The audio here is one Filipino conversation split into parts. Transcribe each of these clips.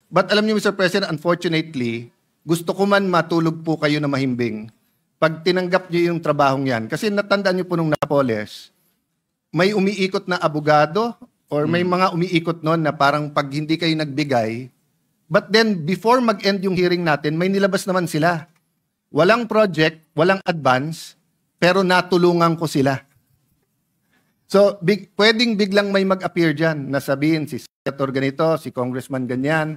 But alam niyo, Mr. President, unfortunately, gusto ko man matulog po kayo na mahimbing pag tinanggap niyo yung trabahong yan. Kasi natandaan niyo po nung Napoles, may umiikot na abogado or may mga umiikot noon na parang pag hindi kayo nagbigay, but then before mag-end yung hearing natin, may nilabas naman sila. Walang project, walang advance, pero natulungan ko sila. So, pwedeng biglang may mag-appear dyan na sabihin si Senator ganito, si Congressman ganyan.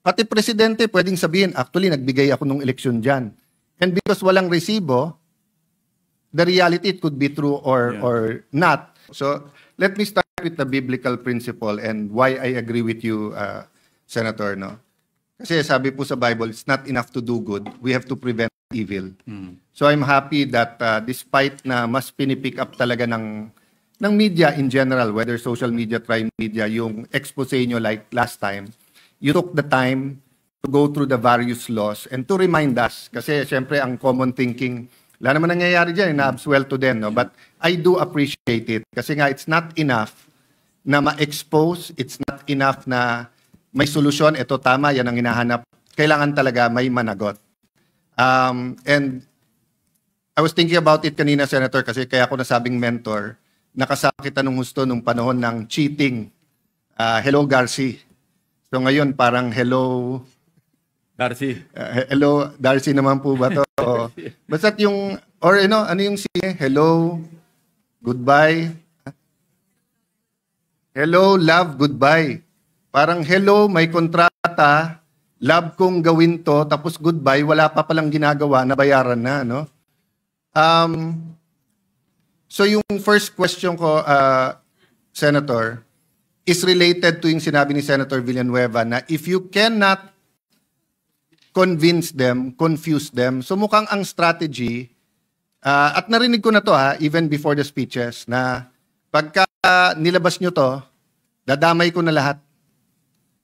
Pati Presidente pwedeng sabihin, actually, nagbigay ako nung eleksyon dyan. And because walang resibo, the reality, it could be true or not. So, let me start with the biblical principle and why I agree with you, Senator. No? Kasi sabi po sa Bible, it's not enough to do good. We have to prevent evil. So, I'm happy that despite na mas pinipick up talaga ng media in general, whether social media, crime media, yung expose nyo like last time, you took the time to go through the various laws and to remind us. Kasi syempre ang common thinking, wala naman nangyayari dyan, na-absuelto din. No? But I do appreciate it. Kasi nga, it's not enough na ma-expose. It's not enough na may solusyon. Ito tama, yan ang hinahanap. Kailangan talaga may managot. And I was thinking about it kanina, Senator, kasi kaya ako nasabing mentor. Nakasama kita nung husto nung panahon ng cheating. Hello, Garci. So ngayon, parang hello... Darcy. Hello, Darcy naman po ba to? Basta't yung, or ano yung hello, goodbye. Hello, love, goodbye. Parang hello, may kontrata, love kong gawin to, tapos goodbye, wala pa palang ginagawa, nabayaran na, no? So yung first question ko, Senator, is related to yung sinabi ni Senator Villanueva na if you cannot convince them, confuse them, so mukhang ang strategy, at narinig ko na to even before the speeches, na pagka nilabas nyo to, dadamay ko na lahat.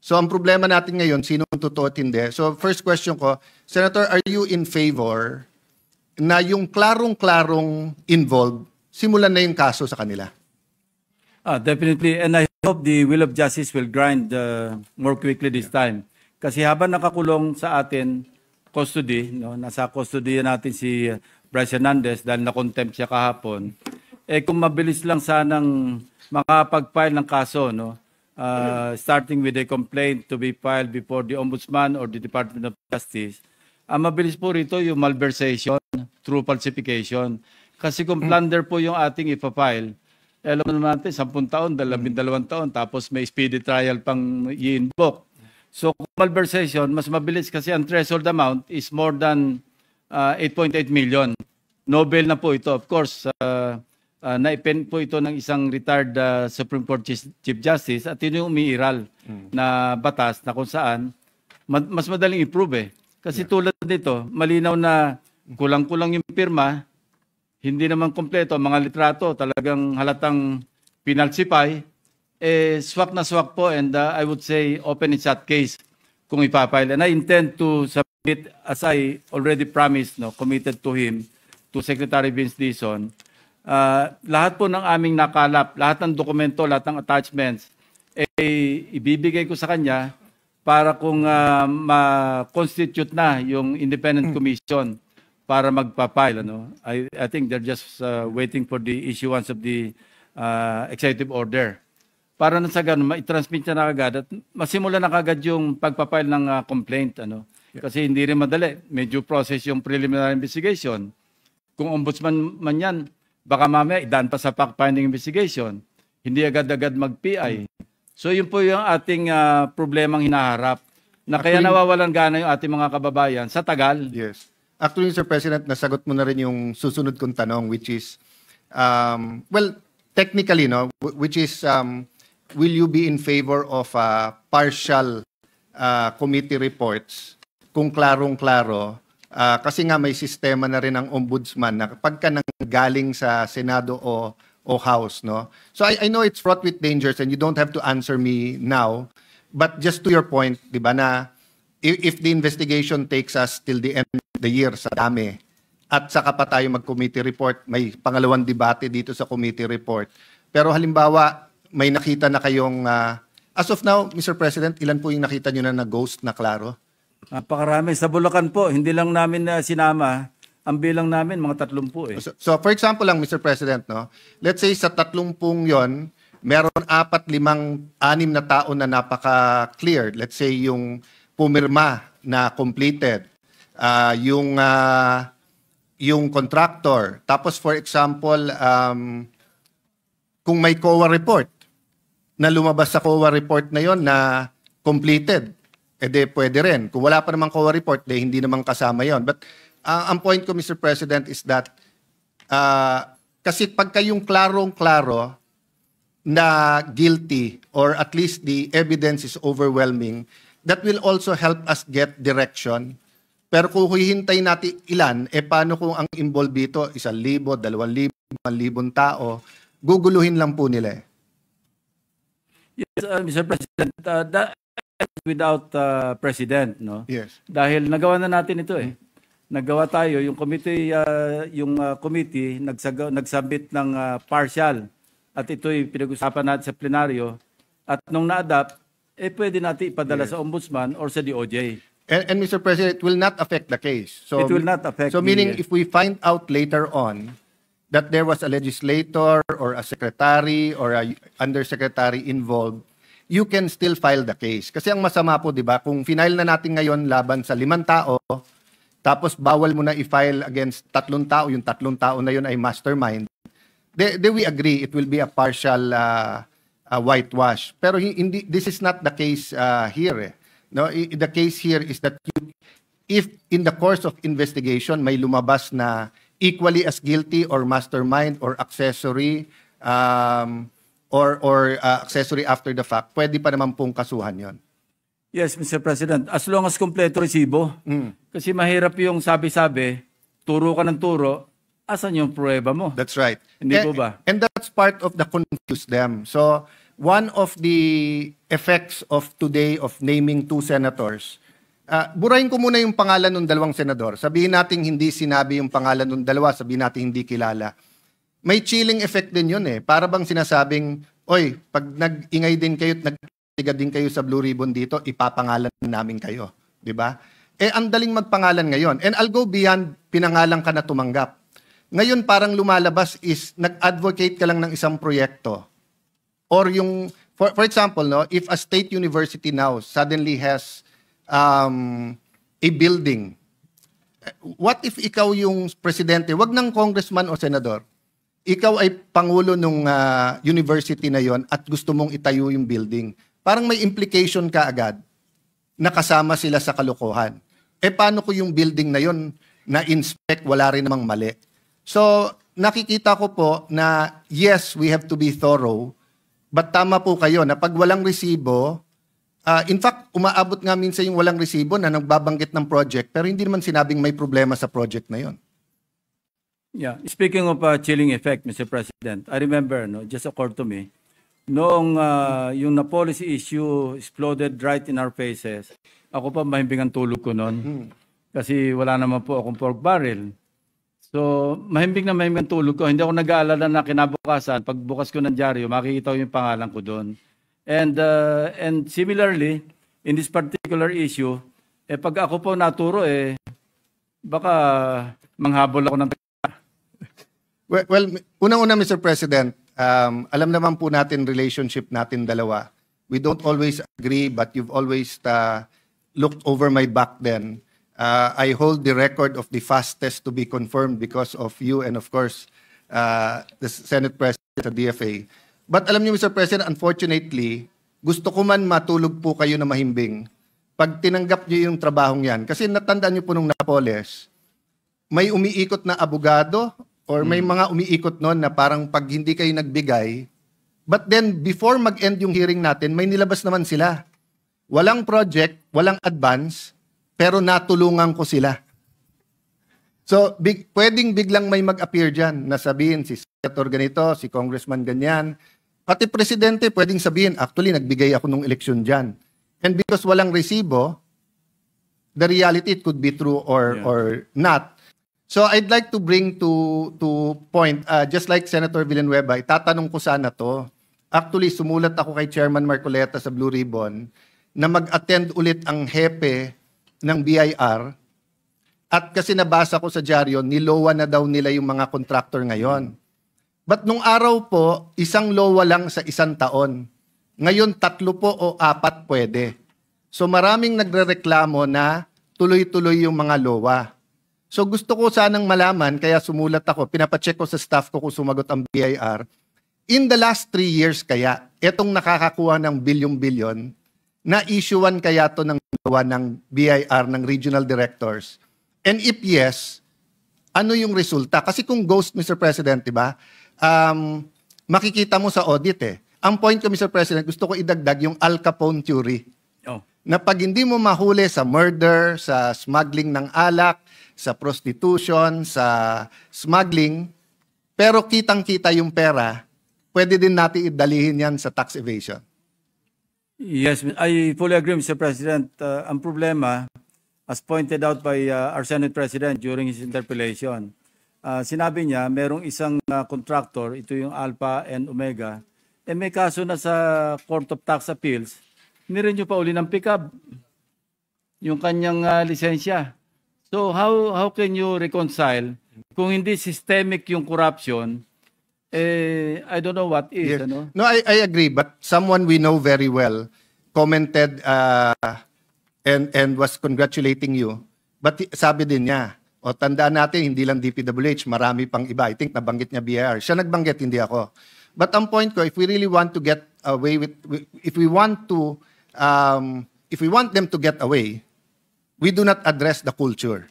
So ang problema natin ngayon, sino ang totoo at hindi? So first question ko, Senator, are you in favor na yung klarong-klarong involved, simulan na yung kaso sa kanila? Definitely, and I hope the will of justice will grind more quickly this time. Kasi habang nakakulong sa atin, custody, no, nasa custody natin si Bryce Hernandez dahil na-contempt siya kahapon, kung mabilis lang sanang makapag-file ng kaso, no, starting with a complaint to be filed before the Ombudsman or the Department of Justice, mabilis po rito yung malversation through falsification. Kasi kung plunder po yung ating ipafile, alam naman natin, 10 taon, 12 taon, tapos may speedy trial pang i-invoke. So, kung malversation, mas mabilis kasi ang threshold amount is more than 8.8 million. No bail na po ito. Of course, naipen po ito ng isang retired Supreme Court Chief Justice at yun yung umiiral na batas na kung saan mas madaling improve. Kasi tulad nito, malinaw na kulang-kulang yung pirma, hindi naman kompleto, mga litrato, talagang halatang pinalsify, swak na swak po, and I would say open and shut case kung ipapile. And I intend to submit, as I already promised, no, committed to him, to Secretary Vince Dizon, lahat po ng aming nakalap, lahat ng dokumento, lahat ng attachments, ibibigay ko sa kanya para kung ma-constitute na yung independent commission para magpapile. Ano? I think they're just waiting for the issuance of the executive order. Para na sa ganun, ma-transmit niya na kagad at masimula na kagad yung pagpapile ng complaint. Ano? Kasi hindi rin madali. Medyo process yung preliminary investigation. Kung ombudsman man yan, baka mamaya idaan pa sa fact-finding investigation. Hindi agad-agad mag-PI. So yun po yung ating problemang hinaharap. Na kaya nawawalan gana yung ating mga kababayan sa tagal. Yes. Actually, Mr. President, nasagot mo na rin yung susunod kong tanong, which is, well, technically, no, which is, will you be in favor of partial committee reports kung klarong-klaro? Kasi nga may sistema na rin ang ombudsman na pagka nanggaling sa Senado o House, no? So I know it's fraught with dangers and you don't have to answer me now, but just to your point, di ba, na if the investigation takes us till the end of the year sa dami, at saka pa tayo mag-committee report, may pangalawang debate dito sa committee report. Pero halimbawa, may nakita na kayong As of now, Mr. President, ilan po yung nakita nyo na ghost na klaro? Napakarami. Sa Bulacan po, hindi lang namin sinama. Ang bilang namin, mga 30 eh. So for example lang, Mr. President, no? Let's say sa 30 yon, meron 4, 5, 6 na tao na napaka-clear. Let's say yung pumirma na completed, yung contractor. Tapos for example, kung may COA report, na lumabas sa COA report na yon na completed, edi pwede rin. Kung wala pa namang COA report, hindi naman kasama yon. But ang point ko, Mr. President, is that kasi pagka yung klarong-klaro na guilty or at least the evidence is overwhelming, that will also help us get direction. Pero kung hihintay natin ilan, paano kung ang involved dito 1,000, 2,000, 5,000 tao, guguluhin lang po nila eh. Yes, Mr. President, that without President, no? Yes. Dahil nagawa na natin ito eh. Nagawa tayo, yung committee, nagsubmit ng partial at ito'y pinag-usapan natin sa plenaryo at nung na-adapt, pwede natin ipadala sa Ombudsman or sa DOJ. And Mr. President, it will not affect the case. So, It will not affect So meaning if we find out later on that there was a legislator or a secretary or a undersecretary involved, you can still file the case. Kasi ang masama po, di ba, kung final na natin ngayon laban sa 5 tao, tapos bawal mo na i-file against 3 tao, yung 3 tao na yun ay mastermind, then we agree it will be a partial whitewash. Pero hindi, this is not the case here. No, the case here is that if in the course of investigation may lumabas na equally as guilty or mastermind or accessory accessory after the fact, pwede pa naman pong kasuhan yon. Yes, Mr. President. As long as kompleto resibo. Kasi mahirap yung sabi-sabi, turo ka ng turo, asan yung pruweba mo? That's right. Hindi po ba? And that's part of the confuse them. So, one of the effects of today of naming 2 senators, burahin ko muna yung pangalan ng 2 senador. Sabihin natin hindi sinabi yung pangalan ng 2, sabihin natin hindi kilala. May chilling effect din yun eh. Para bang sinasabing, oy, pag nag-ingay din kayo at nagtiga din kayo sa Blue Ribbon dito, ipapangalan namin kayo. Di ba? Ang daling magpangalan ngayon. And I'll go beyond pinangalan ka na tumanggap. Ngayon parang lumalabas is nag-advocate ka lang ng isang proyekto. Or yung, for example, no, if a state university now suddenly has a building, what if ikaw yung presidente, wag ng congressman o senador, ikaw ay pangulo ng university na yon at gusto mong itayo yung building, parang may implication ka agad na kasama sila sa kalokohan. Paano ko yung building na yon na-inspect, wala rin namang mali? So, nakikita ko po na yes, we have to be thorough, but tama po kayo na pag walang resibo, in fact, umaabot nga minsan yung walang resibo na nagbabanggit ng project, pero hindi naman sinabing may problema sa project na yon. Yeah. Speaking of chilling effect, Mr. President, I remember, no, just occurred to me, noong yung na policy issue exploded right in our faces, ako pa mahimbing ang tulog ko noon. Kasi wala naman po akong pork barrel. So, mahimbing ang tulog ko. Hindi ako nag-aalala na kinabukasan. Pagbukas ko ng dyaryo, makikita ko yung pangalan ko doon. And similarly, in this particular issue, pag ako po naturo, baka manghabol ako ng... Well, unang-una, Mr. President, alam naman po natin relationship natin dalawa. We don't always agree, but you've always looked over my back then. I hold the record of the fastest to be confirmed because of you and of course, the Senate President sa DFA. But alam niyo, Mr. President, unfortunately, gusto ko man matulog po kayo na mahimbing pag tinanggap niyo yung trabahong yan. Kasi natandaan niyo po nung Napoles, may umiikot na abogado or may mga umiikot noon na parang pag hindi kayo nagbigay, but then before mag-end yung hearing natin, may nilabas naman sila. Walang project, walang advance, pero natulungan ko sila. So, pwedeng biglang may mag-appear dyan na sabihin si Senator ganito, si Congressman ganyan. Pati Presidente pwedeng sabihin, actually, nagbigay ako nung eleksyon dyan. And because walang resibo, the reality, it could be true or not. So, I'd like to bring to point, just like Senator Villanueva, itatanong ko sana to, Actually, sumulat ako kay Chairman Marcoleta sa Blue Ribbon na mag-attend ulit ang hepe ng BIR. At kasi nabasa ko sa dyaryo, nilowa na daw nila yung mga contractor ngayon. But nung araw po, isang lowa lang sa isang taon. Ngayon, 3 po o 4 pwede. So maraming nagrereklamo na tuloy-tuloy yung mga lowa. So gusto ko sanang malaman, kaya sumulat ako, pinapacheck ko sa staff ko kung sumagot ang BIR. In the last 3 years kaya, etong nakakakuha ng bilyon-bilyon, na-issuean kaya to ng lowa ng BIR, ng regional directors? And if yes, ano yung resulta? Kasi kung ghost, Mr. President, di ba? Makikita mo sa audit eh. Ang point ko, Mr. President, gusto ko idagdag yung Al Capone theory. Oh. Na pag hindi mo mahuli sa murder, sa smuggling ng alak, sa prostitution, sa smuggling, pero kitang-kita yung pera, pwede din natin idalihin yan sa tax evasion. Yes, I fully agree, Mr. President. Ang problema, as pointed out by our Senate President during his interpellation, sinabi niya, merong isang contractor, ito yung Alpha and Omega, may kaso na sa Court of Tax Appeals, nirenew pa uli ng pickup yung kanyang lisensya. So how can you reconcile kung hindi systemic yung corruption? I don't know what is. Yes. Ano? No, I agree, but someone we know very well commented and was congratulating you. But sabi din niya, o tandaan natin, hindi lang DPWH, marami pang iba. I think nabanggit niya BIR. Siya nagbanggit, hindi ako. But ang point ko, if we really want to get away with, if we want them to get away, we do not address the culture.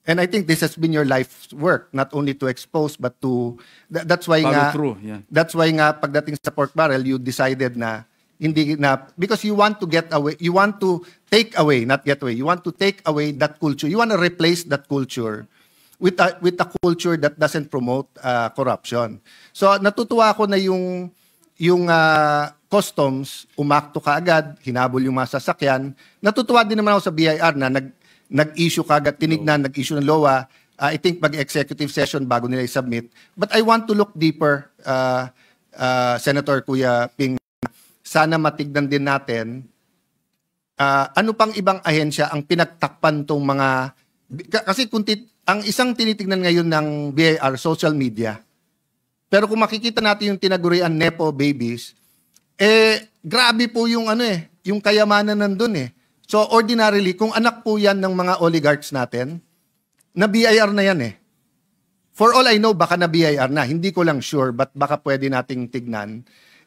And I think this has been your life's work, not only to expose, but to, that's why Follow nga, through, yeah. that's why nga pagdating sa pork barrel, you decided na, hindi na, because you want to get away, you want to take away, not get away, you want to take away that culture. You want to replace that culture with a culture that doesn't promote corruption. So natutuwa ako na yung customs umakto kaagad, hinabol yung mga sasakyan. Natutuwa din naman ako sa BIR na nag-issue kaagad, tinignan, nag-issue ng LOA. I think mag-executive session bago nila i-submit. But I want to look deeper, Senator Kuya Ping. Sana matignan din natin ano pang ibang ahensya ang pinagtakpan tong mga, kasi ang isang tinitignan ngayon ng BIR, social media. Pero kung makikita natin yung tinagurian Nepo babies, grabe po yung yung kayamanan nandun . So ordinarily, kung anak po yan ng mga oligarchs natin, na BIR na yan . For all I know, baka na BIR na. Hindi ko lang sure, but baka pwede nating tignan.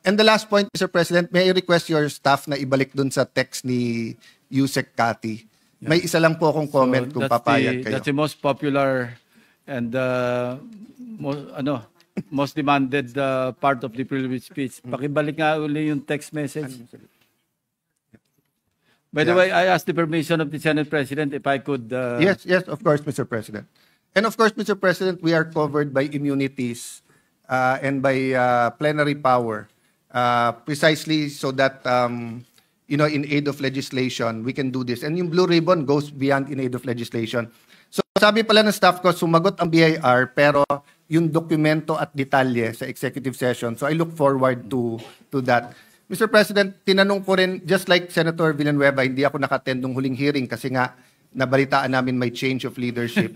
And the last point, Mr. President, may I request your staff na ibalik dun sa text ni Yusek Kati. Yeah. May isa lang po akong comment kung papayag kayo. That's the most popular and most demanded part of the privilege speech. Pakibalik nga uli yung text message. By the way, I asked the permission of the Senate President if I could... Yes, of course, Mr. President. And of course, Mr. President, we are covered by immunities and by plenary power. Precisely so that, in aid of legislation, we can do this. And yung Blue Ribbon goes beyond in aid of legislation. So sabi pala ng staff ko, sumagot ang BIR, pero yung dokumento at detalye sa executive session. So I look forward to that. Mr. President, tinanong ko rin, just like Senator Villanueva, hindi ako naka-attend ng huling hearing kasi nga nabalitaan namin may change of leadership.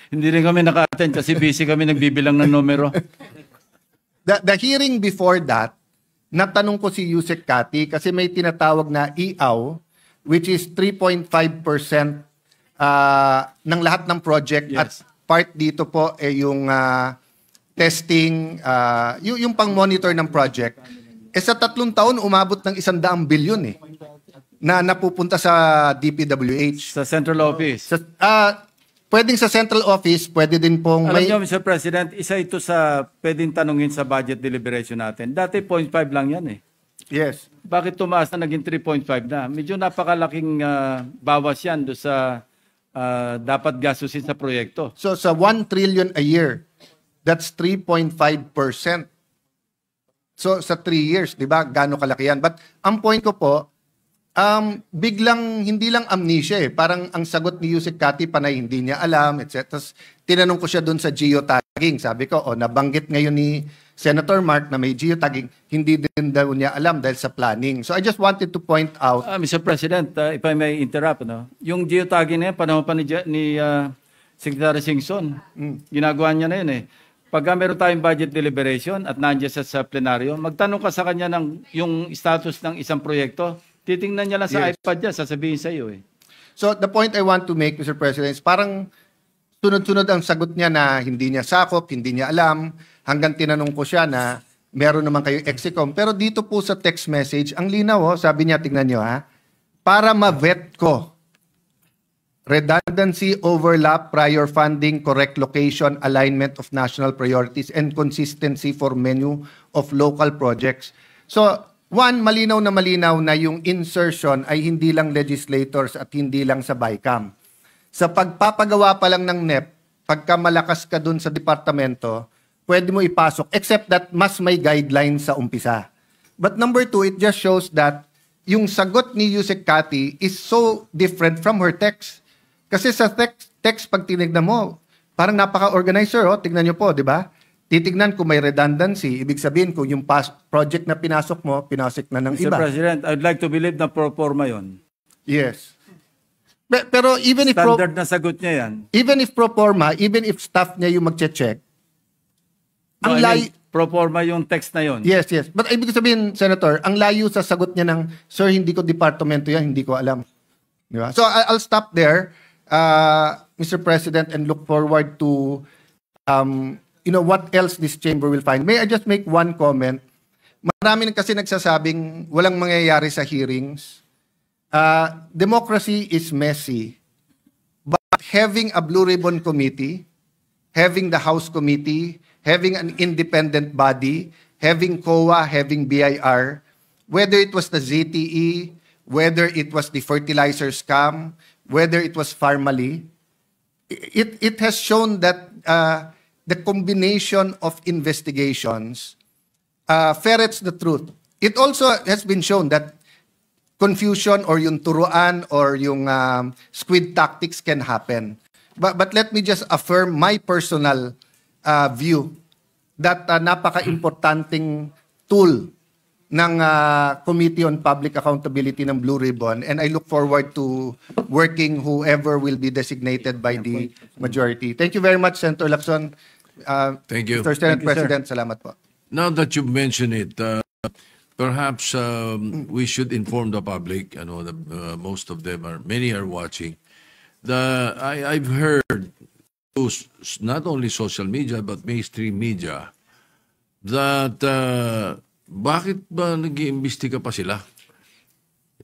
Hindi rin kami naka-attend kasi busy kami nagbibilang ng numero. The hearing before that, natanong ko si Yusek Kati kasi may tinatawag na EAW, which is 3.5% ng lahat ng project. Yes. At part dito po yung testing, yung pang-monitor ng project. Sa 3 taon, umabot ng 100 bilyon na napupunta sa DPWH. Sa central office. Pwedeng sa central office, pwede din pong Alam niyo, Mr. President, isa ito sa pwedeng tanungin sa budget deliberation natin. Dati 0.5 lang yan . Yes. Bakit tumaas na naging 3.5 na? Medyo napakalaking bawas yan do sa dapat gastusin sa proyekto. So sa 1 trillion a year, that's 3.5%. So sa 3 years, di ba, gaano kalaki yan? But ang point ko po, biglang, hindi lang amnesia Parang ang sagot ni Yusek Kati, panay hindi niya alam, etc. Tapos tinanong ko siya doon sa geotagging. Sabi ko, nabanggit ngayon ni Senator Mark na may geotagging, hindi din daw niya alam dahil sa planning. So I just wanted to point out. Mr. President, if I may interrupt, no? Yung geotagging na yan, panahon pa ni Secretary Singson, ginagawa niya na yun eh. Pagka meron tayong budget deliberation at nandiyan sa plenaryo, magtanong ka sa kanya ng yung status ng isang proyekto, titingnan niya lang sa iPad niya, sasabihin sa iyo eh. So the point I want to make, Mr. President, is parang sunod-sunod ang sagot niya na hindi niya sakop, hindi niya alam, hanggang tinanong ko siya na meron naman kayong execom. Pero dito po sa text message, ang linaw, sabi niya, tingnan niyo para ma-vet ko. Redundancy, overlap, prior funding, correct location, alignment of national priorities, and consistency for menu of local projects. So, one, malinaw na yung insertion ay hindi lang legislators at hindi lang sa BICAM. Sa pagpapagawa pa lang ng NEP, pagka malakas ka dun sa departamento, pwede mo ipasok, except that mas may guidelines sa umpisa. But number two, it just shows that yung sagot ni Yusek Cathy is so different from her text. Kasi sa text pag tinignan mo, parang napaka-organizer, tignan nyo po, di ba? Titignan kung may redundancy, ibig sabihin kung yung project na pinasok mo, pinasok na ng Mr. iba. President, I'd like to believe na pro forma yun. Yes. Pero even if Standard na sagot niya yan. even if pro forma, even if staff niya yung magche-check, ang pro forma yung text na yun. Yes. But ibig sabihin, Senator, ang layo sa sagot niya ng, sir, hindi ko departamento yan, hindi ko alam. Di ba? So I'll stop there. Mr. President, and look forward to what else this chamber will find. May I just make one comment? Marami kasi nagsasabing walang mangyayari sa hearings. Democracy is messy. But having a Blue Ribbon Committee, having the House Committee, having an independent body, having COA, having BIR, whether it was the ZTE, whether it was the fertilizer scam, whether it was Farmally, it has shown that the combination of investigations ferrets the truth. It also has been shown that confusion or yung turuan or yung squid tactics can happen. But let me just affirm my personal view that napaka-importanting tool ng Committee on Public Accountability ng Blue Ribbon, and I look forward to working whoever will be designated by the majority. Thank you very much, Senator Lacson. Thank you. Mr. Senate President, salamat po. Now that you've mentioned it, perhaps we should inform the public. I know that most of them many are watching. I've heard not only social media but mainstream media that bakit ba nag-iimbestiga pa sila?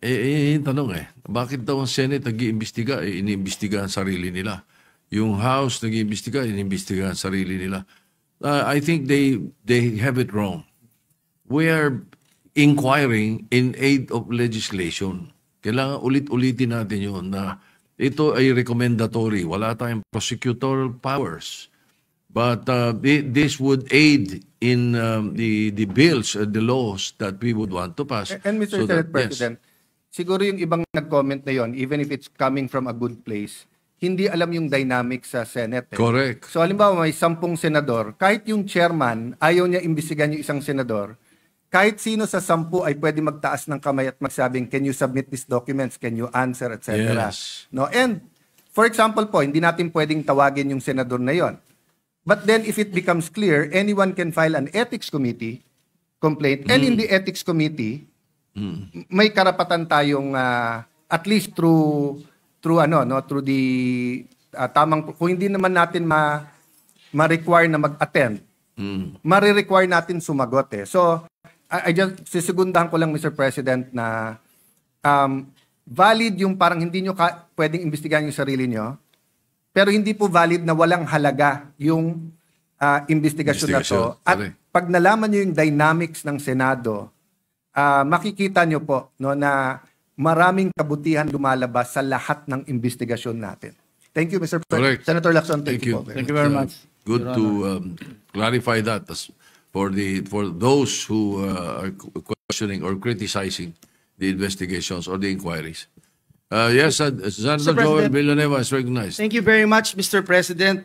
Yung tanong bakit daw ang Senate nag-iimbestiga? Iniimbestiga ang sarili nila. Yung House nag-iimbestiga, iniimbestiga ang sarili nila. I think they have it wrong. We are inquiring in aid of legislation. Kailangan ulit-ulitin natin yun na ito ay recommendatory. Wala tayong prosecutorial powers. But this would aid in the bills, the laws that we would want to pass. And Mr. Senate President, siguro yung ibang nag-comment na yon, even if it's coming from a good place, hindi alam yung dynamics sa Senate. Correct. So halimbawa may 10 senador, kahit yung chairman ayaw niya imbestigahan yung isang senador, kahit sino sa 10 ay pwede magtaas ng kamay at magsabing, can you submit these documents, can you answer, etc. Yes. No? And for example po, hindi natin pwedeng tawagin yung senador na yon. But then if it becomes clear, anyone can file an ethics committee complaint. And in the ethics committee, may karapatan tayong at least through the tamang, kung hindi naman natin ma-require na mag-attend, mare-require natin sumagot So I just sisigundahan ko lang, Mr. President, na valid yung parang hindi nyo pwedeng imbestigahan yung sarili nyo. Pero hindi po valid na walang halaga yung investigasyon na to. At pag nalaman nyo yung dynamics ng Senado, makikita nyo po na maraming kabutihan lumalabas sa lahat ng investigasyon natin. Thank you, Mr. President. Senator Lacson, thank you. Thank you very much. Good to clarify that for those who are questioning or criticizing the investigations or the inquiries. Yes, Senator Joel Villanueva is recognized. Thank you very much, Mr. President.